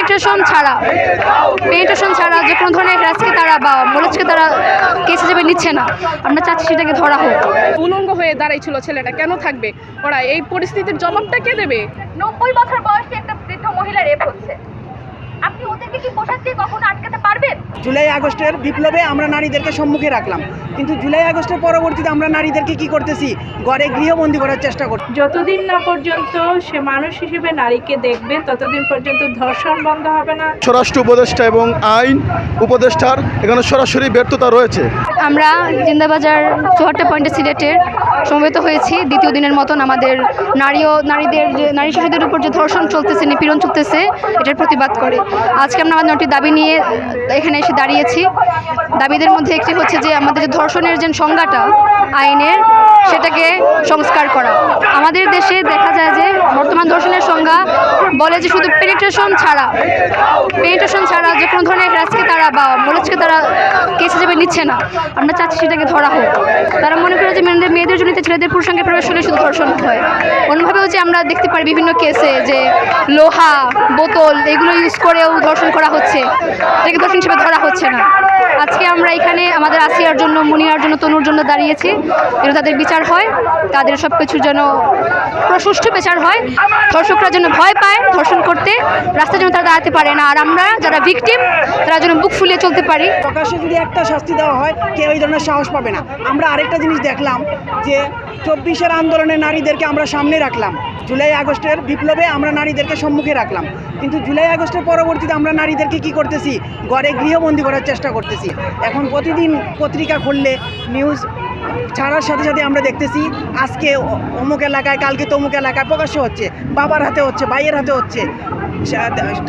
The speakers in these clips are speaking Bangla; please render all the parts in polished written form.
পেনিট্রেশন ছাড়া যে কোনো ধরনের হ্যারাসকে তারা বা মোলেজকে তারা কেস হিসেবে নিচ্ছে না। আমরা চাচ্ছি সেটাকে ধরা হোক। উলঙ্গ হয়ে দাঁড়াইছিল ছেলেটা, কেন থাকবে ওরা? এই পরিস্থিতির জবাবটা কে দেবে? 90 বছর বয়সী একটা বৃদ্ধ মহিলা রেপ হচ্ছে, আপনি ওদেরকে কি পোশাক দিয়ে কখনো আটকাতে পারবেন? জুলাই আগস্টের বিপ্লবে আমরা নারীদেরকে সম্মুখে রাখলাম, কিন্তু জুলাই আগস্টের পরবর্তীতে আমরা নারীদেরকে কি করতেছি? ঘরে গৃহবন্দী করার চেষ্টা করছি। যতদিন না পর্যন্ত সে মানুষ হিসেবে নারীকে দেখবে ততদিন পর্যন্ত ধর্ষণ বন্ধ হবে না। স্বরাষ্ট্র উপদেষ্টা এবং আইন উপদেষ্টার এখানে সরাসরি ব্যর্থতা রয়েছে। আমরা জিন্দাবাজার 74 পয়েন্টে সিলেটের সমবেত হয়েছি দ্বিতীয় দিনের মতন আমাদের নারী শিশুদের উপর যে ধর্ষণ চলতেছে, নিপীড়ন চলতেছে, এটার প্রতিবাদ করে আজকে আমরা আমাদের 9টি দাবি নিয়ে এখানে এসে দাঁড়িয়েছি। দাবিদের মধ্যে একটি হচ্ছে যে আমাদের যে ধর্ষণের যে সংজ্ঞাটা আইনের, সেটাকে সংস্কার করা। আমাদের দেশে দেখা যায় যে বর্তমান ধর্ষণের সংজ্ঞা বলে যে শুধু পেনিট্রেশন ছাড়া যে কোনো ধরনের হ্যারাসকে তারা বা মোলেজকে তারা কেস হিসেবে নিচ্ছে না। আমরা চাচ্ছি সেটাকে ধরা হোক। তারা মনে করে যে মেয়েদের জন্য ছেলেদের পুরুষাঙ্গে প্রবেশ হলে শুধু ধর্ষণ হয়। অন্যভাবেও যে আমরা দেখতে পারি বিভিন্ন কেসে যে লোহা, বোতল এগুলো ইউজ করেও ধর্ষণ করা হচ্ছে, এটাকে ধর্ষণ হিসেবে ধরা হচ্ছে না। আজকে আমরা এখানে আমাদের আসিয়ার জন্য, মুনিয়ার জন্য, তনুর জন্য দাঁড়িয়েছি, যেন তাদের বিচার হয়, তাদের সব কিছুর জন্য সুষ্ঠু বিচার হয়। ধর্ষকরা যেন ভয় পায় ধর্ষণ করতে, রাস্তায় যেন তারা দাঁড়াতে পারে না, আর আমরা যারা ভিকটিম তারা যেন বুক ফুলিয়ে চলতে পারি। প্রকাশ্যে যদি একটা শাস্তি দেওয়া হয়, কেউ এই ধরনের সাহস পাবে না। আমরা আরেকটা জিনিস দেখলাম যে 24-এর আন্দোলনে নারীদেরকে আমরা সামনে রাখলাম, জুলাই আগস্টের বিপ্লবে আমরা নারীদেরকে সম্মুখে রাখলাম, কিন্তু জুলাই আগস্টের পরবর্তীতে আমরা নারীদেরকে কি করতেছি? ঘরে গৃহবন্দী করার চেষ্টা করতেছি। এখন প্রতিদিন পত্রিকা খুললে নিউজ ছাড়ার সাথে সাথে আমরা দেখতেছি আজকে অমুক এলাকায়, কালকে তমুক এলাকায় প্রকাশ্য হচ্ছে, বাবার হাতে হচ্ছে, ভাইয়ের হাতে হচ্ছে,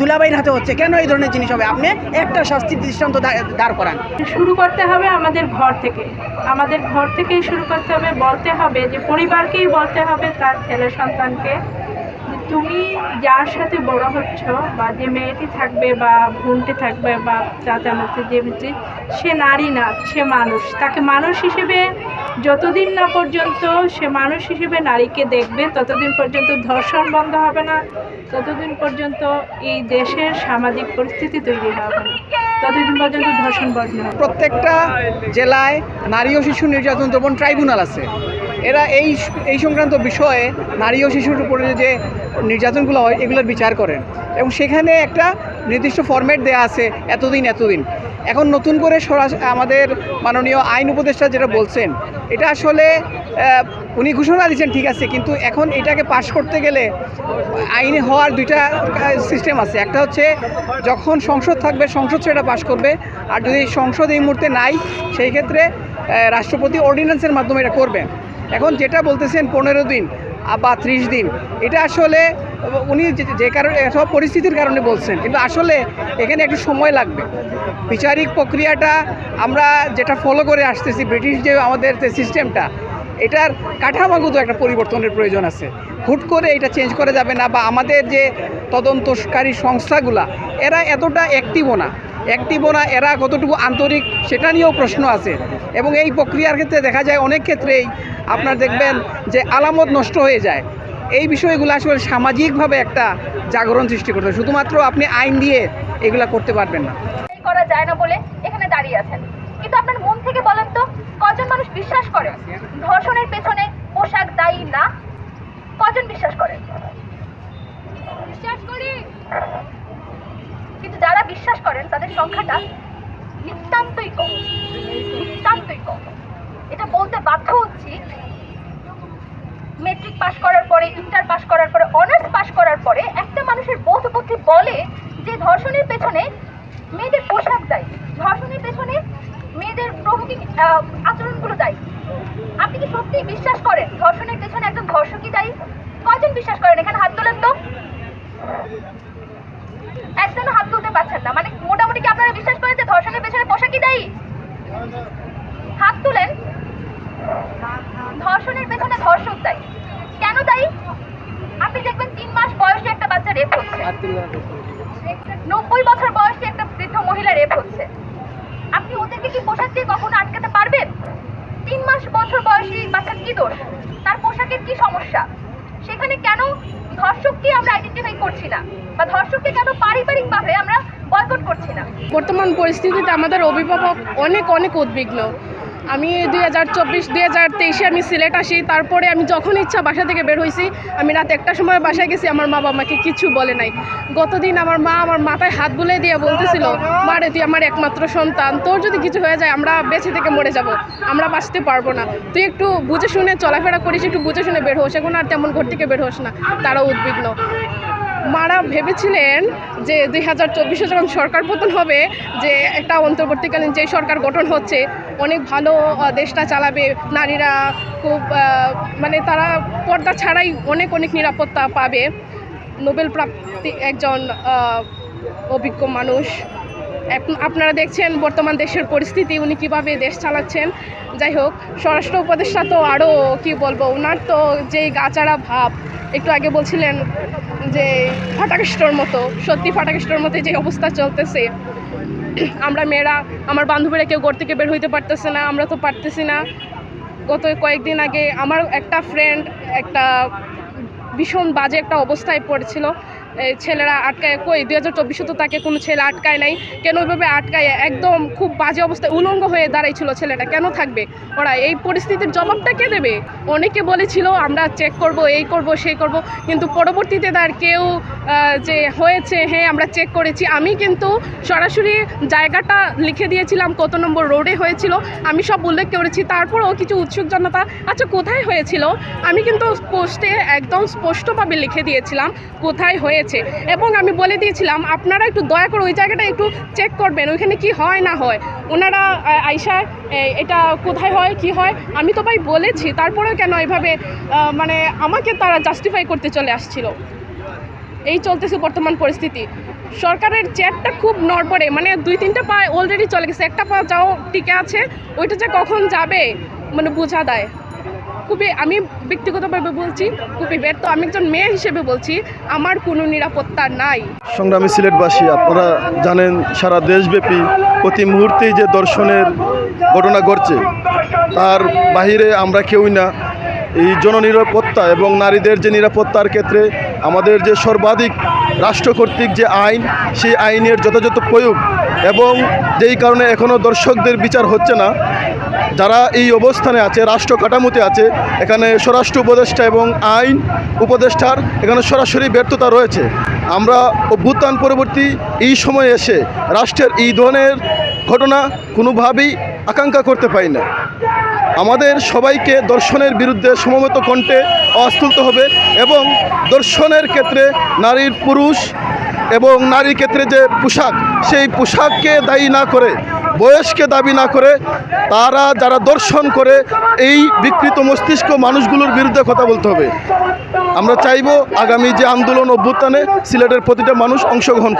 দুলাভাইয়ের হাতে হচ্ছে। কেন এই ধরনের জিনিস হবে? আপনি একটা শাস্তির দৃষ্টান্ত দাঁড় করান। শুরু করতে হবে আমাদের ঘর থেকেই শুরু করতে হবে। বলতে হবে যে পরিবারকেই বলতে হবে তার ছেলে সন্তানকে, তুমি যার সাথে বড় হচ্ছ বা যে মেয়েটি থাকবে বা বোনটি থাকবে বা চাচামতি যে সে নারী না, সে মানুষ। তাকে মানুষ হিসেবে যতদিন না পর্যন্ত সে মানুষ হিসেবে নারীকে দেখবে ততদিন পর্যন্ত ধর্ষণ বন্ধ হবে না, ততদিন পর্যন্ত এই দেশের সামাজিক পরিস্থিতি তৈরি হবে না, ততদিন পর্যন্ত ধর্ষণ বন্ধ হবে। প্রত্যেকটা জেলায় নারী ও শিশু নির্যাতন দমন ট্রাইব্যুনাল আছে। এরা এই সংক্রান্ত বিষয়ে নারী ও শিশুর উপরে যে নির্যাতনগুলো হয় এগুলোর বিচার করেন, এবং সেখানে একটা নির্দিষ্ট ফরম্যাট দেওয়া আছে, এতদিন। এখন নতুন করে আমাদের মাননীয় আইন উপদেষ্টা যেটা বলছেন, এটা আসলে উনি ঘোষণা দিচ্ছেন ঠিক আছে, কিন্তু এখন এটাকে পাশ করতে গেলে আইনে হওয়ার দুইটা সিস্টেম আছে। একটা হচ্ছে যখন সংসদ থাকবে, সংসদ সেটা পাশ করবে, আর যদি সংসদ এই মুহূর্তে নাই, সেই ক্ষেত্রে রাষ্ট্রপতি অর্ডিন্যান্সের মাধ্যমে এটা করবেন। এখন যেটা বলতেছেন 15 দিন বা 30 দিন, এটা আসলে উনি যে কারণে সব পরিস্থিতির কারণে বলছেন, কিন্তু আসলে এখানে একটু সময় লাগবে। বিচারিক প্রক্রিয়াটা আমরা যেটা ফলো করে আসতেছি, ব্রিটিশ যে আমাদের যে সিস্টেমটা, এটার কাঠামোগত একটা পরিবর্তনের প্রয়োজন আছে। হুট করে এটা চেঞ্জ করা যাবে না, বা আমাদের যে তদন্তকারী সংস্থাগুলা এরা এতটা অ্যাক্টিভও না, এরা কতটুকু আন্তরিক সেটা নিয়েও প্রশ্ন আছে। এবং এই প্রক্রিয়ার ক্ষেত্রে দেখা যায় অনেক ক্ষেত্রেই আপনার দেখবেন যে আলামত নষ্ট হয়ে যায়। এই বিষয়গুলো আসলে সামাজিকভাবে একটা জাগরণ সৃষ্টি করতে, শুধুমাত্র আপনি আইন দিয়ে এগুলা করতে পারবেন না। করা যায় না বলে এখানে দাঁড়িয়ে আছেন, কিন্তু আপনার মন থেকে বলেন তো, কজন মানুষ বিশ্বাস করে ধর্ষণের পেছনে পোশাক দায়ী না? কজন বিশ্বাস করে? বিশ্বাস করি, কিন্তু যারা বিশ্বাস করেন তাদের সংখ্যাটা নিতান্তই কম। এটা বলতে বাধ্য হচ্ছি, মেট্রিক পাস করার পরে, ইন্টার পাস করার পরে, অনার্স পাস করার পরে একটা মানুষের বোধ বুদ্ধি বলে যে ধর্ষণের পেছনে মেয়েদের পোশাক দায়ী, ধর্ষণের পেছনে মেয়েদের প্রভোকিং আচরণগুলো দায়ী। আপনি কি সত্যি বিশ্বাস করেন ধর্ষণের পেছনে একজন ধর্ষকই দায়ী? কজন বিশ্বাস করেন? এখানে হাত তোলেন তো। একজনও হাত তুলতে পারছেন না। মানে মোটামুটি কি আপনারা বিশ্বাস করেন যে ধর্ষণের পেছনে পোশাকই দায়ী? হাত তুলেন। ধর্ষণের পেছনে ধর্ষক দায়ী। কেন দায়ী? আপনি দেখবেন 3 মাস বয়সী একটা বাচ্চা রেপ হচ্ছে, 90 বছর বয়সী একটা বৃদ্ধ মহিলা রেপ হচ্ছে, আপনি ওদেরকে কি পোশাক দিয়ে কখনো আটকাতে পারবেন? 3 মাস বছর বয়সী বাচ্চার কি দোষ? তার পোশাকের কি সমস্যা? সেখানে কেন ধর্ষককে আমরা আইডেন্টিফাই করছি না, বা ধর্ষককে কেন পারিবারিকভাবে বর্তমান পরিস্থিতিতে আমাদের অভিভাবক অনেক অনেক উদ্বিগ্ন। আমি 2023-এ আমি সিলেট আসি, তারপরে আমি যখন ইচ্ছা বাসা থেকে বের হয়েছি। আমি রাত 1টার সময় বাসায় গেছি, আমার মা বাবা আমাকে কিছু বলে নাই। গতদিন আমার মা আমার মাথায় হাত বুলিয়ে দিয়ে বলতেছিল, মারে তুই আমার একমাত্র সন্তান, তোর যদি কিছু হয়ে যায় আমরা বেঁচে থেকে মরে যাব, আমরা বাঁচতে পারবো না, তুই একটু বুঝে শুনে চলাফেরা করিস, একটু বুঝে শুনে বের হোস, এখন আর তেমন ঘর থেকে বের হোস না। তারা উদ্বিগ্ন। মারা ভেবেছিলেন যে 2024-এ যখন সরকার পতন হবে, যে একটা অন্তর্বর্তীকালীন যে সরকার গঠন হচ্ছে অনেক ভালো দেশটা চালাবে, নারীরা খুব মানে তারা পর্দা ছাড়াই অনেক অনেক নিরাপত্তা পাবে। নোবেল প্রাপ্তি একজন অভিজ্ঞ মানুষ। আপনারা দেখছেন বর্তমান দেশের পরিস্থিতি, উনি কীভাবে দেশ চালাচ্ছেন। যাই হোক, স্বরাষ্ট্র উপদেষ্টা তো আরও কী বলবো, ওনার তো যেই গাচাড়া ভাব, একটু আগে বলছিলেন যে ফাটাকেষ্টর মতো, সত্যি ফাটাকেষ্টর মতো যে অবস্থা চলতেছে। আমরা মেয়েরা, আমার বান্ধবীরা কেউ ঘর থেকে বের হইতে পারতেছে না, আমরা তো পারতেছি না। গত কয়েকদিন আগে আমার একটা ফ্রেন্ড একটা ভীষণ বাজে একটা অবস্থায় পড়েছিল। ছেলেরা আটকায়, কই 2024-এ তো তাকে কোনো ছেলে আটকায় নাই, কেন ওইভাবে আটকায় একদম খুব বাজে অবস্থায় উলঙ্গ হয়ে দাঁড়াইছিল ছেলেটা, কেন থাকবে ওরা? এই পরিস্থিতির জবাবটা কে দেবে? অনেকে বলেছিল আমরা চেক করব, এই করব, সেই করব, কিন্তু পরবর্তীতে তার কেউ যে হয়েছে, হ্যাঁ আমরা চেক করেছি। আমি কিন্তু সরাসরি জায়গাটা লিখে দিয়েছিলাম, কত নম্বর রোডে হয়েছিল, আমি সব উল্লেখ করেছি। তারপরেও কিছু উৎসুক জনতা, আচ্ছা কোথায় হয়েছিল, আমি কিন্তু পোস্টে একদম স্পষ্টভাবে লিখে দিয়েছিলাম কোথায় হয়েছে, এবং আমি বলে দিয়েছিলাম আপনারা একটু দয়া করে ওই জায়গাটা একটু চেক করবেন, ওইখানে কি হয় না হয়। ওনারা আইসা এটা কোথায় হয় কি হয় আমি তো ভাই বলেছি, তারপরেও কেন এইভাবে মানে আমাকে তারা জাস্টিফাই করতে চলে আসছিল। এই চলতেছে বর্তমান পরিস্থিতি। সরকারের চেয়ারটা খুব নড়বড়ে, মানে 2-3টা পা অলরেডি চলে গেছে, একটা পা যাও টিকে আছে, ওইটা যে কখন যাবে মানে বোঝা দেয়। খুবই, আমি ব্যক্তিগতভাবে বলছি, খুবই ব্যর্থ। আমি একজন মেয়ে হিসেবে বলছি, আমার কোনো নিরাপত্তা নাই। সংগ্রামী সিলেটবাসী, আপনারা জানেন সারা দেশব্যাপী প্রতি মুহূর্তেই যে ধর্ষণের ঘটনা ঘটছে, তার বাহিরে আমরা কেউই না। এই জননিরাপত্তা এবং নারীদের যে নিরাপত্তার ক্ষেত্রে আমাদের যে সর্বাধিক রাষ্ট্র কর্তৃক যে আইন, সেই আইনের যথাযথ প্রয়োগ, এবং যেই কারণে এখনও দর্শকদের বিচার হচ্ছে না, যারা এই অবস্থানে আছে, রাষ্ট্র কাঠামোতে আছে, এখানে স্বরাষ্ট্র উপদেষ্টা এবং আইন উপদেষ্টার এখানে সরাসরি ব্যর্থতা রয়েছে। আমরা অভ্যুত্থান পরবর্তী এই সময়ে এসে রাষ্ট্রের এই ধরনের ঘটনা কোনোভাবেই আকাঙ্ক্ষা করতে পারি না। আমাদের সবাইকে ধর্ষণের বিরুদ্ধে সমবেত কণ্ঠে আওয়াজ তুলতে হবে, এবং ধর্ষণের ক্ষেত্রে নারীর, পুরুষ এবং নারীর ক্ষেত্রে যে পোশাক, সেই পোশাককে দায়ী না করে, বয়সকে দাবি না করে, তারা যারা দর্শন করে এই বিকৃত মস্তিষ্ক মানুষগুলোর বিরুদ্ধে কথা বলতে হবে। আমরা চাইব আগামী যে আন্দোলন অভ্যুত্থানে সিলেটের প্রতিটা মানুষ অংশগ্রহণ করে।